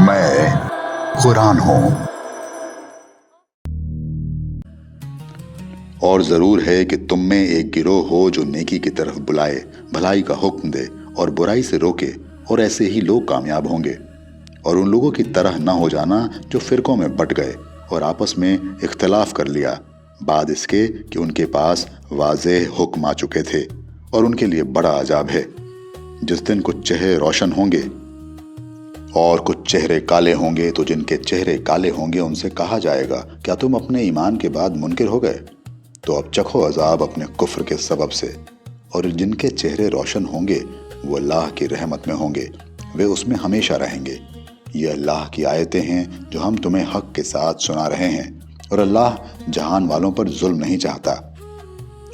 मैं कुरान हूँ। और ज़रूर है कि तुम में एक गिरोह हो जो नेकी की तरफ बुलाए, भलाई का हुक्म दे और बुराई से रोके, और ऐसे ही लोग कामयाब होंगे। और उन लोगों की तरह न हो जाना जो फिरकों में बट गए और आपस में इख्तलाफ कर लिया, बाद इसके कि उनके पास वाज़ेह हुक्म आ चुके थे। और उनके लिए बड़ा अजाब है जिस दिन कुछ चेहरे रोशन होंगे और कुछ चेहरे काले होंगे। तो जिनके चेहरे काले होंगे उनसे कहा जाएगा, क्या तुम अपने ईमान के बाद मुनकिर हो गए? तो अब चखो अजाब अपने कुफ्र के सबब से। और जिनके चेहरे रोशन होंगे वो अल्लाह की रहमत में होंगे, वे उसमें हमेशा रहेंगे। ये अल्लाह की आयतें हैं जो हम तुम्हें हक के साथ सुना रहे हैं। और अल्लाह जहान वालों पर जुल्म नहीं चाहता।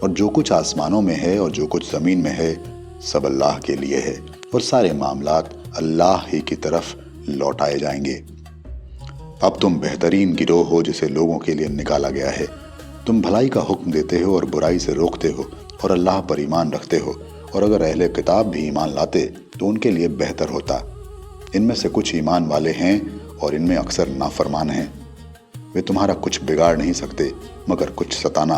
और जो कुछ आसमानों में है और जो कुछ ज़मीन में है सब अल्लाह के लिए है, और सारे मामलात अल्लाह ही की तरफ लौटाए जाएंगे। अब तुम बेहतरीन गिरोह हो जिसे लोगों के लिए निकाला गया है। तुम भलाई का हुक्म देते हो और बुराई से रोकते हो, और अल्लाह पर ईमान रखते हो। और अगर अहले किताब भी ईमान लाते तो उनके लिए बेहतर होता। इनमें से कुछ ईमान वाले हैं और इनमें अक्सर नाफरमान हैं। वे तुम्हारा कुछ बिगाड़ नहीं सकते मगर कुछ सताना।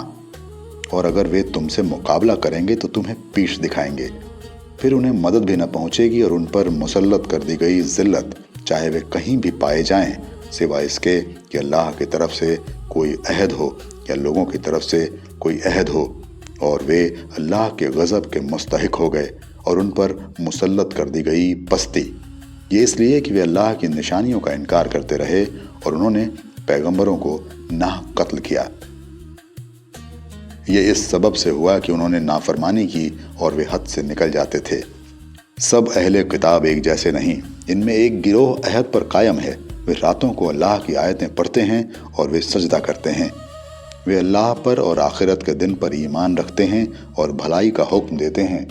और अगर वे तुमसे मुकाबला करेंगे तो तुम्हें पीठ दिखाएंगे। फिर उन्हें मदद भी न पहुंचेगी और उन पर मुसल्लत कर दी गई जिल्लत, चाहे वे कहीं भी पाए जाएं, सिवाय इसके कि अल्लाह की तरफ से कोई अहद हो या लोगों की तरफ से कोई अहद हो, और वे अल्लाह के गज़ब के मुस्तहिक हो गए और उन पर मुसल्लत कर दी गई पस्ती। ये इसलिए कि वे अल्लाह की निशानियों का इनकार करते रहे और उन्होंने पैगंबरों को नाहक कत्ल किया। ये इस सबब से हुआ कि उन्होंने नाफरमानी की और वे हद से निकल जाते थे। सब अहले किताब एक जैसे नहीं। इनमें एक गिरोह अहद पर कायम है। वे रातों को अल्लाह की आयतें पढ़ते हैं और वे सजदा करते हैं। वे अल्लाह पर और आखिरत के दिन पर ईमान रखते हैं और भलाई का हुक्म देते हैं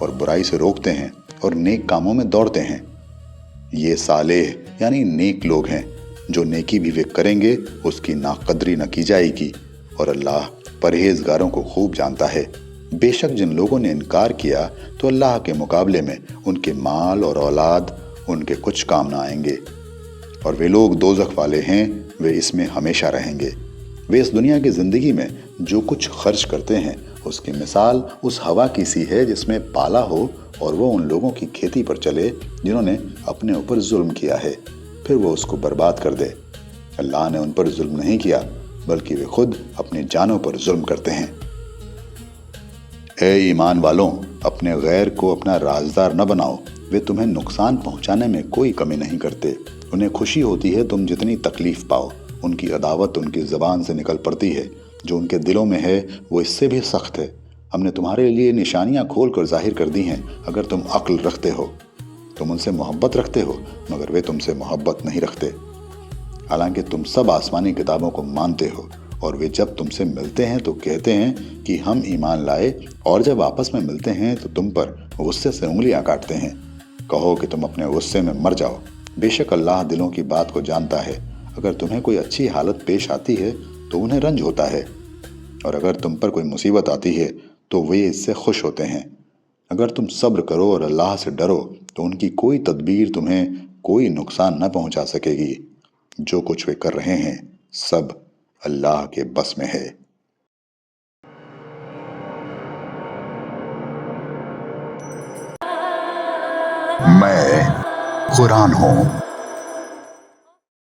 और बुराई से रोकते हैं और नेक कामों में दौड़ते हैं। ये सालेह यानी नेक लोग हैं। जो नेकी भी वे करेंगे उसकी नाकदरी न की जाएगी, और अल्लाह परहेजगारों को खूब जानता है। बेशक जिन लोगों ने इनकार किया तो अल्लाह के मुकाबले में उनके माल और औलाद उनके कुछ काम ना आएंगे, और वे लोग दोज़ख वाले हैं, वे इसमें हमेशा रहेंगे। वे इस दुनिया की ज़िंदगी में जो कुछ खर्च करते हैं उसकी मिसाल उस हवा की सी है जिसमें पाला हो और वो उन लोगों की खेती पर चले जिन्होंने अपने ऊपर जुल्म किया है, फिर वो उसको बर्बाद कर दे। अल्लाह ने उन पर जुल्म नहीं किया बल्कि वे खुद अपनी जानों पर जुल्म करते हैं। ए ईमान वालों, अपने गैर को अपना राजदार न बनाओ। वे तुम्हें नुकसान पहुंचाने में कोई कमी नहीं करते। उन्हें खुशी होती है तुम जितनी तकलीफ पाओ। उनकी अदावत उनकी ज़बान से निकल पड़ती है, जो उनके दिलों में है वो इससे भी सख्त है। हमने तुम्हारे लिए निशानियां खोल कर जाहिर कर दी हैं। अगर तुम अक्ल रखते हो, तुम उनसे मोहब्बत रखते हो, मगर वे तुमसे मोहब्बत नहीं रखते। हालांकि तुम सब आसमानी किताबों को मानते हो, और वे जब तुमसे मिलते हैं तो कहते हैं कि हम ईमान लाए, और जब आपस में मिलते हैं तो तुम पर गुस्से से उंगलियां काटते हैं। कहो कि तुम अपने गुस्से में मर जाओ। बेशक अल्लाह दिलों की बात को जानता है। अगर तुम्हें कोई अच्छी हालत पेश आती है तो उन्हें रंज होता है, और अगर तुम पर कोई मुसीबत आती है तो वे इससे खुश होते हैं। अगर तुम सब्र करो और अल्लाह से डरो तो उनकी कोई तदबीर तुम्हें कोई नुकसान न पहुंचा सकेगी। जो कुछ वे कर रहे हैं सब अल्लाह के बस में है। मैं कुरान हूँ।